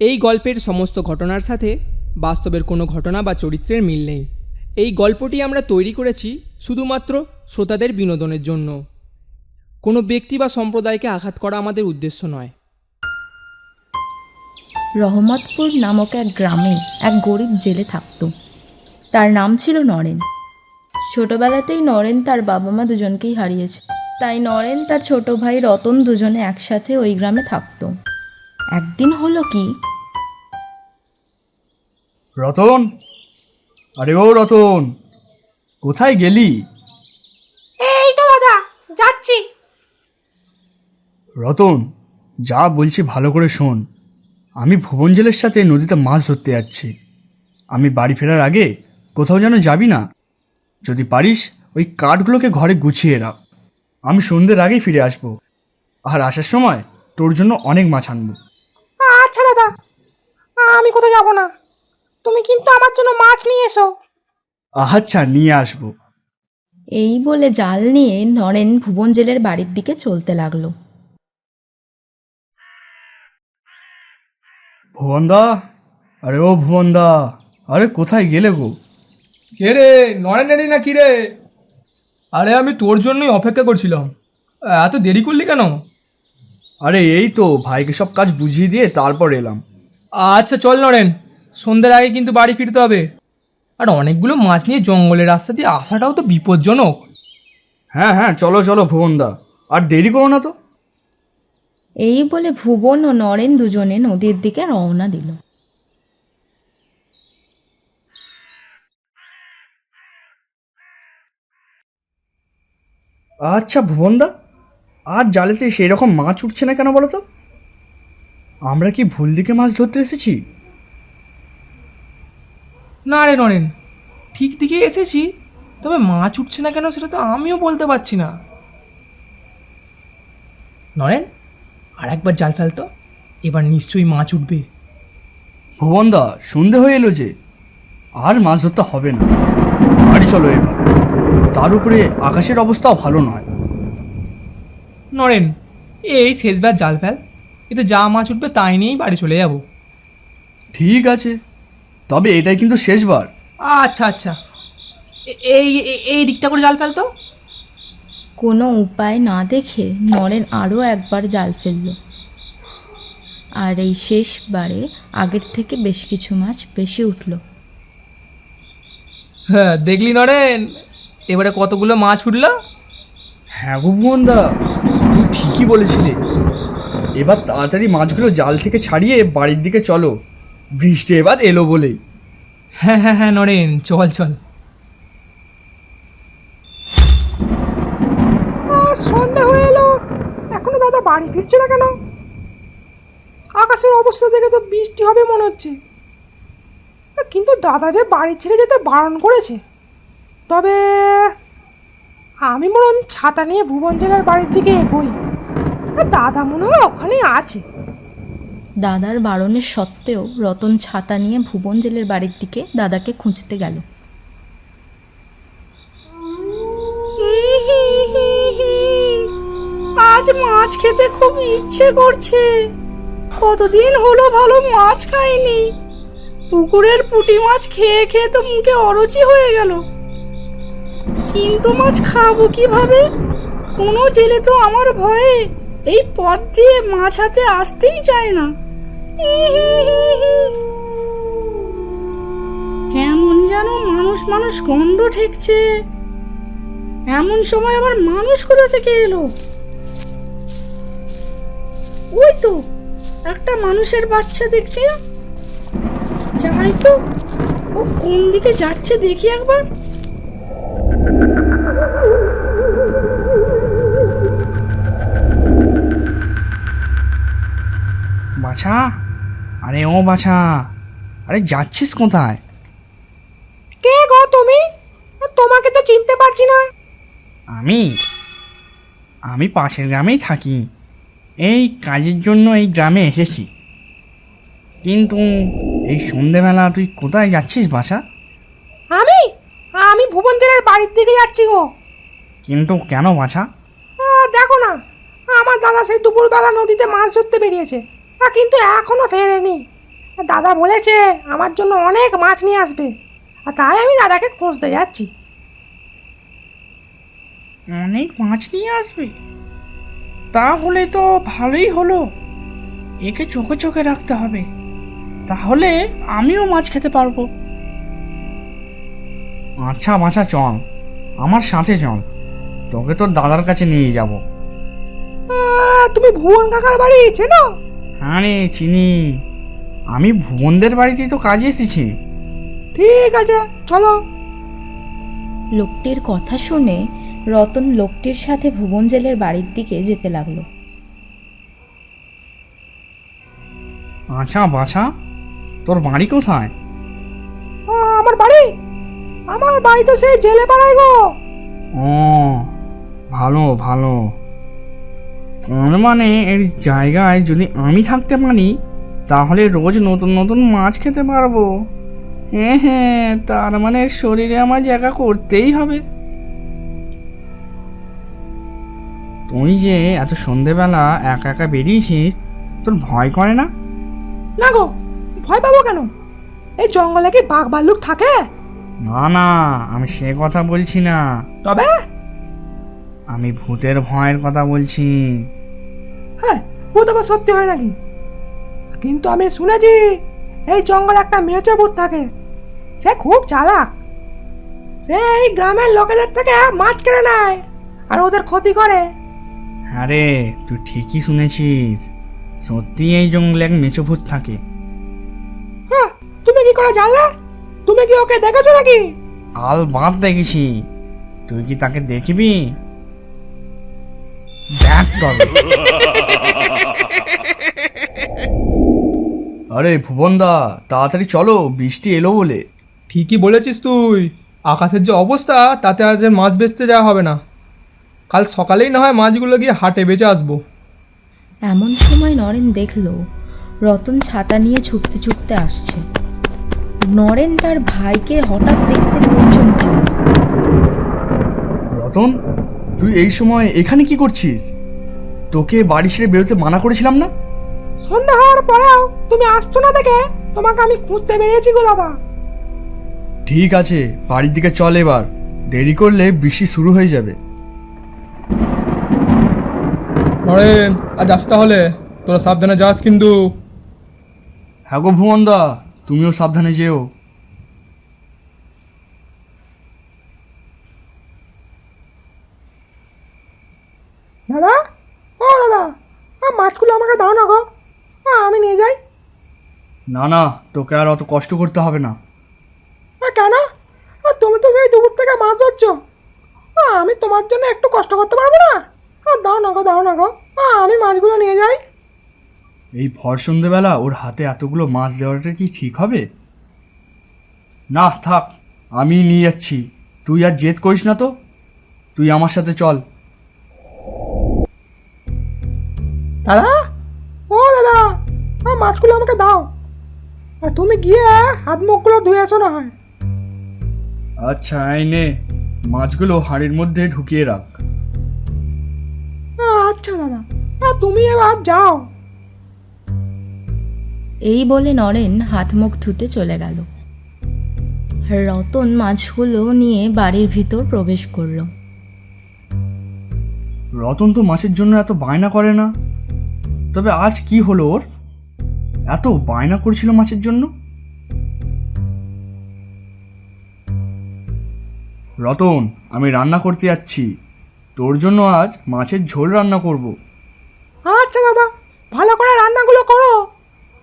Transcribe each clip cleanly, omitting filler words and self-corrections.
এই গল্পের সমস্ত ঘটনার সাথে বাস্তবের কোনো ঘটনা বা চরিত্রের মিল নেই। এই গল্পটি আমরা তৈরি করেছি শুধুমাত্র শ্রোতাদের বিনোদনের জন্য। কোনো ব্যক্তি বা সম্প্রদায়কে আঘাত করা আমাদের উদ্দেশ্য নয়। রহমতপুর নামক এক গ্রামে এক গরিব জেলে থাকত। তার নাম ছিল নরেন। ছোটবেলাতেই নরেন তার বাবা মা দুজনকেই হারিয়েছে, তাই নরেন তার ছোট ভাই রতন দুজনে একসাথে ওই গ্রামে থাকত। একদিন হলো কি, রতন, আরে ও রতন, কোথায় গেলি? এই তো দাদা, যাচ্ছি। রতন, যা বলছি ভালো করে শোন। আমি ভুবনজেলের সাথে নদীতে মাছ ধরতে যাচ্ছি। আমি বাড়ি ফেরার আগে কোথাও যেন যাবি না। যদি পারিস ওই কাঠগুলোকে ঘরে গুছিয়ে রাখ। আমি সন্ধ্যের আগেই ফিরে আসবো, আর আসার সময় তোর জন্য অনেক মাছ আনবো। আচ্ছা দাদা, আমি কোথাও যাব না, তুমি কিন্তু আমার জন্য মাছ নিয়ে এসো। আচ্ছা, নিয়ে আসবো। এই বলে জাল নিয়ে নরেন ভুবনজেলের বাড়ির দিকে চলতে লাগলো। ভুবনদা, আরে ও ভুবনদা, আরে কোথায় গেলে গো? কে রে, নরেনেরই না কি রে? আরে আমি তোর জন্যই অপেক্ষা করছিলাম, এত দেরি করলি কেন? আরে এই তো ভাইকে সব কাজ বুঝিয়ে দিয়ে তারপর এলাম। আচ্ছা চল নরেন, সন্ধ্যের আগে কিন্তু বাড়ি ফিরতে হবে। আর অনেকগুলো মাছ নিয়ে জঙ্গলের রাস্তা দিয়ে আসাটাও তো বিপজ্জনক। হ্যাঁ হ্যাঁ, চলো চলো ভুবনদা, আর দেরি করো না তো। এই বলে ভুবন ও নরেন দুজনে নদীর দিকে রওনা দিল। আচ্ছা ভুবনদা, আজ জালেতে সেই রকম মাছ উঠছে না কেন বলো তো? আমরা কি ভুল দিকে মাছ ধরতে এসেছি? না রে নরেন, ঠিক দিকে এসেছি, তবে মাছ উঠছে না কেন সেটা তো আমিও বলতে পারছি না। নরেন, আর একবার জাল ফেলতো, এবার নিশ্চয়ই মাছ উঠবে। ভুবনদা, সন্ধে হয়ে এলো যে, আর মাছ ধরতে হবে না। বাড়ি চলো এবার। তার উপরে আকাশের অবস্থাও ভালো নয়। নরেন, এই শেষবার জাল ফেল, এতে যা মাছ উঠবে তাই নিয়েই বাড়ি চলে যাব। ঠিক আছে, তবে এটাই কিন্তু শেষবার। আচ্ছা আচ্ছা, এই এই দিকটা করে জাল ফেলতো। কোনো উপায় না দেখে নরেন আরও একবার জাল ফেলল, আর এই শেষবারে আগের থেকে বেশ কিছু মাছ বেশি উঠল। হ্যাঁ দেখলি নরেন, এবারে কতগুলো মাছ উঠলো। হ্যাঁ গো ভুবনদা, তুমি ঠিকই বলেছিলে। এবার তাড়াতাড়ি মাছগুলো জাল থেকে ছাড়িয়ে বাড়ির দিকে চলো, বৃষ্টি এবার এলো বলেই। হ্যাঁ হ্যাঁ হ্যাঁ নরেন, চল চল। সন্ধ্যা হয়ে এলো, এখনো দাদা বাড়ি ফিরছে না কেন? আকাশের অবস্থা দেখে তো বৃষ্টি হবে মনে হচ্ছে। কিন্তু দাদা যে বাড়ি ছেড়ে যেতে বারণ করেছে। তবে আমি বরং ছাতা নিয়ে ভুবন জেলার বাড়ির দিকে এগোই। আর দাদা মনে হয় ওখানেই আছে। দাদার বারণের সত্ত্বেও রতন ছাতা নিয়ে ভুবনজেলের বাড়ির দিকে দাদাকে খুঁজতে গেল। আজ মাছ খেতে খুব ইচ্ছে করছে। কতদিন হলো ভালো মাছ খাইনি। পুকুরের পুঁটি মাছ খেয়ে খেয়ে তো মুখে অরুচি হয়ে গেল। কিন্তু মাছ খাবো কিভাবে? কোনো জেলে তো আমার ভয়ে এই পথ দিয়ে মাছ হাতে আসতেই চায় না। কেমন যেন মানুষ মানুষ গন্ধ ঠেকছে। এমন সময় আবার মানুষ কোথা থেকে এলো? ওই তো একটা মানুষের বাচ্চা দেখছি না? যাই তো, ও কোন দিকে যাচ্ছে দেখি একবার। বাছা, আরে ও বাছা, আরে যাচ্ছিস কোথায়? কে গো তুমি? তোমাকে তো চিনতে পারছি না। আমি আমি পাশের গ্রামেই থাকি। এই কাজের জন্য এই গ্রামে এসেছি। কিন্তু এই সন্ধেবেলা তুই কোথায় যাচ্ছিস বাছা? আমি আমি ভুবন জেলার বাড়ির দিকে যাচ্ছি গো। কিন্তু কেন বাছা? দেখো না, আমার দাদা সেই দুপুরবেলা নদীতে মাছ ধরতে বেরিয়েছে, কিন্তু এখনো ফেরেনি। দাদা বলেছে আমার জন্য অনেক মাছ নিয়ে আসবে, আর তাই আমি দাদাকে খুঁজতে যাচ্ছি। অনেক মাছ নিয়ে আসবে? তাহলে তো ভালোই হলো, একে চোখে চোখে রাখতে হবে, তাহলে আমিও মাছ খেতে পারবো। আচ্ছা বাছা চল, আমার সাথে চল, তোকে তোর দাদার কাছে নিয়ে যাব। তুমি ভুবন কাকার বাড়ি চেনো? হ্যাঁ রে চিনি, আমি ভুবনদের বাড়িতেই তো কাজে এসেছি। ঠিক আছে চলো। লোকটির কথা শুনে রতন লোকটির সাথে ভুবন জেলের বাড়ির দিকে যেতে লাগলো। আচ্ছা বাছা, তোর বাড়ি কোথায়? আমার বাড়ি? আমার বাড়ি তো সেই জেলে পাড়ায় গো। ও ভালো ভালো, তার মানে এর জায়গায় যদি আমি থাকতে পারি তাহলে রোজ নতুন নতুন মাছ খেতে পারবো। হ্যাঁ হ্যাঁ, তার মানে এর শরীরে আমার জায়গা করতেই হবে। তুই যে এত সন্ধেবেলা একা একা বেরিয়েছিস, তোর ভয় করে না? না গো, ভয় পাবো কেন? এই জঙ্গলে কি বাঘ ভাল্লুক থাকে? না না, আমি সে কথা বলছি না, তবে আমি ভূতের ভয়ের কথা বলছি। হ্যাঁ, ভূত আবার সত্যি হয় নাকি? কিন্তু আমি শুনেছি এই জঙ্গলে একটা মেচো ভূত থাকে, সে খুব চালাক। সে এই গ্রামের লোকেদের থেকে মাছ কেড়ে নেয় আর ওদের ক্ষতি করে। হ্যাঁ রে, তুই ঠিকই শুনেছিস, সত্যি এই জঙ্গলে এক মেচো ভূত থাকে। হ্যাঁ, তুমি কি করে জানলে? তুমি কি ওকে দেখেছো নাকি? আল বাদ দেখেছি, তুই কি তাকে দেখবি? দেখ তবে। আরে ভুবনদা, তাড়াতাড়ি চলো, বৃষ্টি এলো বলে। ঠিকই বলেছিস তুই, আকাশের যে অবস্থা তাতে আজ আর মাছ বেচতে যাওয়া হবে না। কাল সকালেই না হয় মাছগুলো গিয়ে হাটে বেচে আসবো। এমন সময় নরেন দেখল রতন ছাতা নিয়ে ছুটতে ছুটতে আসছে। নরেন তার ভাইকে হঠাৎ দেখতে পেয়ে চমকে উঠল। রতন, তুই এই সময় এখানে কি করছিস? তোকে বাড়ি ছেড়ে বেরোতে মানা করেছিলাম না? সন্ধ্যা হওয়ার পরেও তুমি আসছো না দেখে তোমাকে আমি খুঁজতে বেরিয়েছি গো দাদা। ঠিক আছে, বাড়ির দিকে চল এবার, দেরি করলে বৃষ্টি শুরু হয়ে যাবে। নরেন, আজ আসতে হলে তোরা সাবধানে যাস কিন্তু। হ্যাঁ গো ভুবনদা, তুমিও সাবধানে যেও। দাদা, ও দাদা, মাছগুলো আমাকে দাও না গো, আমি নিয়ে যাই। না না, তোকে আর অত কষ্ট করতে হবে না। কেন? তুমি তো সেই দুপুর থেকে মাছ ধরছো, আমি তোমার জন্য একটু কষ্ট করতে পারবো না? দাও না গো, দাও না গো, আমি মাছগুলো নিয়ে যাই। এই ভর সন্ধেবেলা ওর হাতে এতগুলো মাছ দেওয়াটা কি ঠিক হবে? না থাক, আমি নিয়ে যাচ্ছি, তুই আর জেদ করিস না তো, তুই আমার সাথে চল। দাদা, ও দাদা, মাছগুলো আমাকে দাও, আর তুমি গিয়ে হাত মুখগুলো ধুয়ে আসো না হয়। আচ্ছা এই নে, মাছগুলো হাঁড়ির মধ্যে ঢুকিয়ে রাখ। আচ্ছা দাদা, তুমি এবার যাও। এই বলে নরেন হাত মুখ ধুতে চলে গেল। রতন মাছগুলো নিয়ে বাড়ির ভিতর প্রবেশ করল। রতন তো মাছের জন্য এত বায়না করে না, তবে আজ কি হলো ওর, এত বায়না করছিল মাছের জন্য? রতন, আমি রান্না করতে যাচ্ছি, তোর জন্য আজ মাছের ঝোল রান্না করব। আচ্ছা দাদা, ভালো করে রান্নাগুলো করো,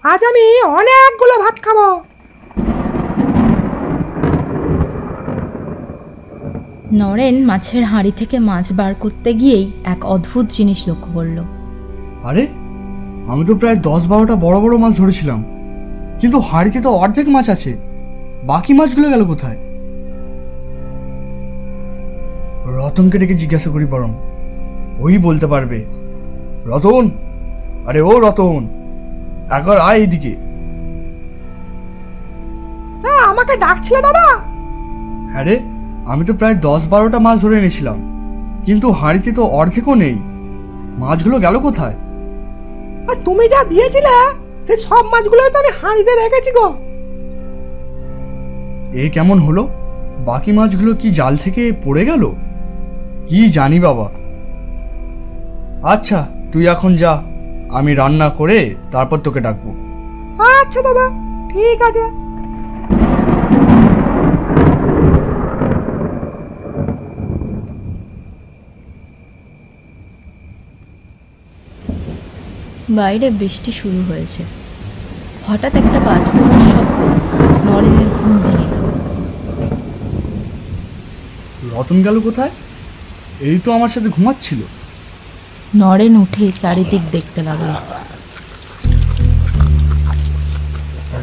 আজ আমি অনেকগুলো ভাত খাবো। নরেন মাছের হাঁড়ি থেকে মাছ বার করতে গিয়েই এক অদ্ভুত জিনিস লক্ষ্য করল। আরে, আমি তো প্রায় 10-12টা বড় বড় মাছ ধরেছিলাম, কিন্তু হাঁড়িতে তো অর্ধেক মাছ আছে, বাকি মাছগুলো গেল কোথায়? রতনকে ডেকে জিজ্ঞাসা করি বরং, ওই বলতে পারবে। রতন, আরে ও রতন, একবার আয় এইদিকে। আমাকে ডাকছিলে দাদা? হ্যাঁ রে, আমি তো প্রায় 10-12টা মাছ ধরে এনেছিলাম, কিন্তু হাঁড়িতে তো অর্ধেকও নেই, মাছগুলো গেল কোথায়? তুমি যা দিয়েছিলে সে সব মাছগুলো তো আমি হাঁড়িতে রেখেছি গো। এ কেমন হলো? বাকি মাছগুলো কি জাল থেকে পড়ে গেল? কি জানি বাবা। আচ্ছা তুই এখন যা, আমি রান্না করে তারপর তোকে ডাকবো। আচ্ছা দাদা, ঠিক আছে। বাইরে বৃষ্টি শুরু হয়েছে। হঠাৎ একটা বাজ পড়ার শব্দে নরেনের ঘুম ভেঙে গেল। রতন গেল কোথায়? এই তো আমার সাথে ঘুমাচ্ছিল। নরেন উঠে চারিদিক দেখতে লাগলো।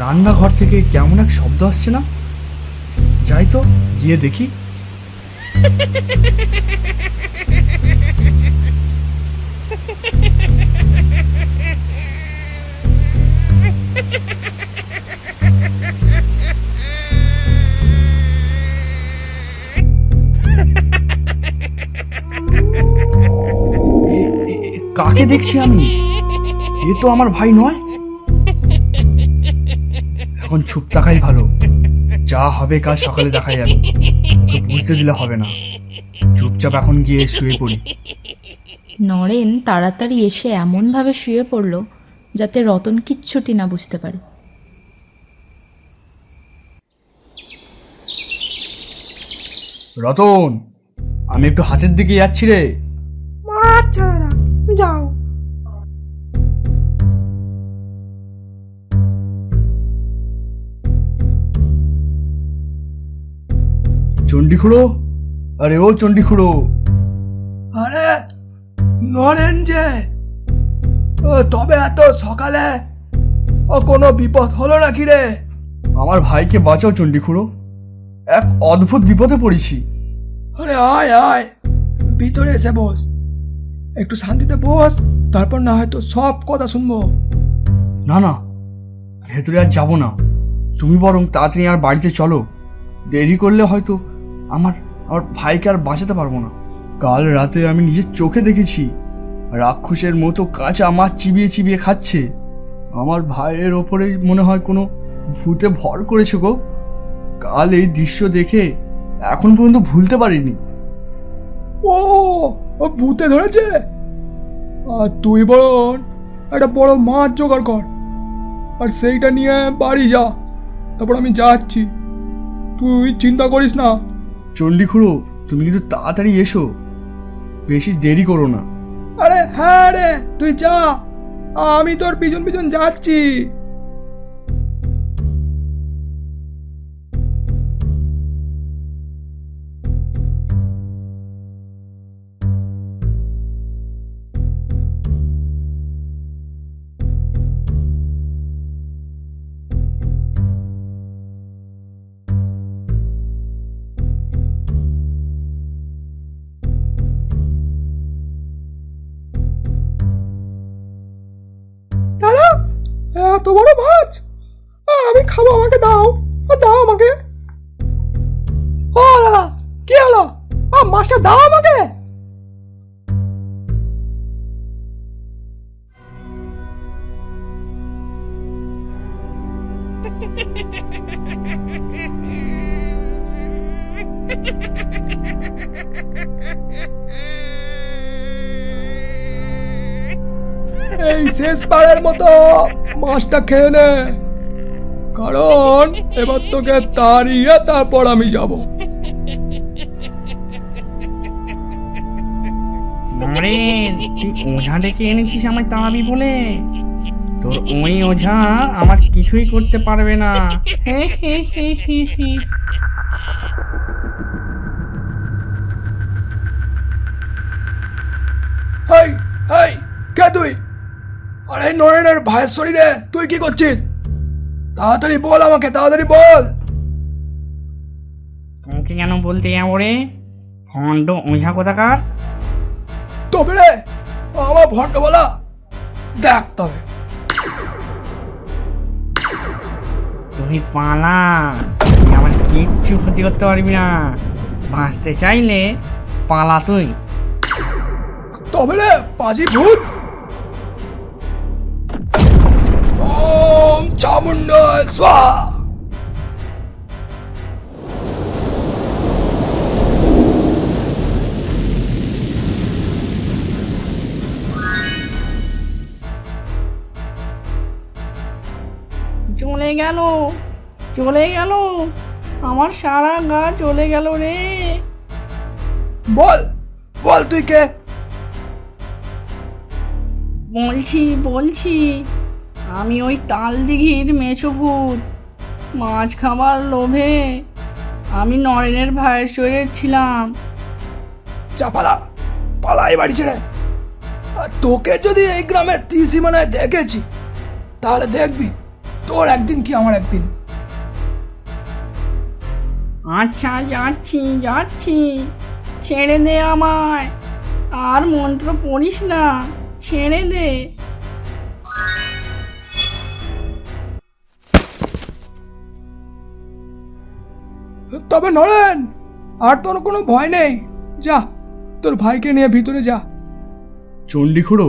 রান্নাঘর থেকে কেমন এক শব্দ আসছে না? যাই তো গিয়ে দেখি। কাকে দেখছি আমি? এ তো আমার ভাই নয়। এখন চুপ থাকাই ভালো, যা হবে কাল সকালে দেখা যাবে। তো বুঝতে দিলে হবে না, চুপচাপ এখন গিয়ে শুয়ে পড়ি। নরেন তাড়াতাড়ি এসে এমনভাবে শুয়ে পড়ল যাতে রতন কিচ্ছুটি না বুঝতে পারে। রতন, আমি একটু হাটের দিকে যাচ্ছি রে। আচ্ছা দাদা, যাও। চণ্ডীখুড়ো, আরে ও চণ্ডীখুড়ো। আরে নরেন যে, তবে এত সকালে কোনো বিপদ হলো নাকি রে? আমার ভাইকে বাঁচাও চণ্ডীখুড়ো, এক অদ্ভুত বিপদে পড়েছি। আরে আয় আয়, ভিতরে এসে বস, একটু শান্তিতে বস, তারপর না হয়তো সব কথা শুনবো। না না, ভেতরে আর যাবো না, তুমি বরং তাড়াতাড়ি আর বাড়িতে চলো। দেরি করলে হয়তো আমার ভাইকে আর বাঁচাতে পারবো না। কাল রাতে আমি নিজের চোখে দেখেছি রাক্ষসের মতো কাঁচা মাছ চিবিয়ে চিবিয়ে খাচ্ছে। আমার ভাইয়ের ওপরে মনে হয় কোনো ভূতে ভর করেছে গো। কাল এই দৃশ্য দেখে এখন পর্যন্ত ভুলতে পারিনি। ও ও ভূতে ধরেছে? আর তুই বরং একটা বড় মাছ জোগাড় কর, আর সেইটা নিয়ে বাড়ি যা, তারপর আমি যাচ্ছি, তুই চিন্তা করিস না। চণ্ডীখুড়ো, তুমি কিন্তু তাড়াতাড়ি এসো, বেশি দেরি করো না। আরে হ্যাঁ রে, তুই যা, আমি তোর পিছন পিছন যাচ্ছি। দাদা, এত বড় মাছ আমি খাবো, আমাকে দাও, দাও আমাকে। ও দাদা, কি হলো? মাছটা দাও আমাকে। এই শেষবারের মতো মাছটা খেয়ে নে, কারণ এবার তোকে তাড়িয়ে তারপর আমি যাব। নরেন, তুই ওঝা ডেকে এনেছিস আমায় তাড়াবি বলে? তোর ওই ওঝা আমার কিছুই করতে পারবে না। হেই হেই, কে তুই? আরে নরেনের ভাইয়ের শরীরে তুই কি করছিস? তাড়াতাড়ি বল আমাকে, তাড়াতাড়ি বল। তোকে কেন বলতে যাবো রে, ভণ্ড ওঝা কোথাকার? তবে রে, আমার ভণ্ড বলা দেখ তবে। তুই পালা, তুই আমার কিচ্ছু ক্ষতি করতে পারবি না। বাঁচতে চাইলে পালা তুই। তবে রে পাজি ভূত। ও ওম চামুণ্ডায় স্বাহা। চলে গেল, চলে গেল, আমার সারা গা চলে গেল রে। বল বল তুই কে? বলছি বলছি, আমি ওই তালদিঘির মেছো ভূত। মাছ খাবার লোভে আমি নরেনের ভাইয়ের শরীরে ছিলাম। যা পালা, পালা এই বাড়ি ছেড়ে। আর তোকে যদি এই গ্রামের ত্রিসীমানায় দেখেছি, তাহলে দেখবি তোর একদিন কি আমার একদিন। আচ্ছা যাচ্ছি যাচ্ছি, ছেড়ে দে আমায়, আর মন্ত্র পড়িস না, ছেড়ে দে। তবে নরেন, আর তোর কোনো ভয় নেই। যা, তোর ভাইকে নিয়ে ভিতরে যা। চণ্ডীখুড়ো,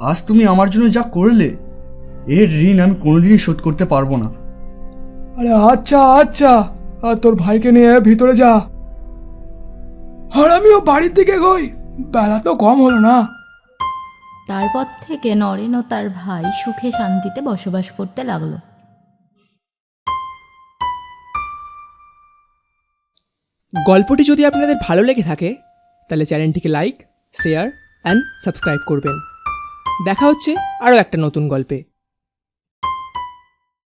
আজ তুমি আমার জন্য যা করলে, এর ঋণ আমি কোনোদিনই শোধ করতে পারবো না। আরে আচ্ছা আচ্ছা, আর তোর ভাইকে নিয়ে ভিতরে যা। আর আমিও বাড়ির দিকে গই, বেলা তো কম হলো না। তারপর থেকে নরেন ও তার ভাই সুখে শান্তিতে বসবাস করতে লাগলো। গল্পটি যদি আপনাদের ভালো লেগে থাকে তাহলে চ্যানেলটিকে লাইক, শেয়ার অ্যান্ড সাবস্ক্রাইব করবেন। দেখা হচ্ছে আরও একটা নতুন গল্পে।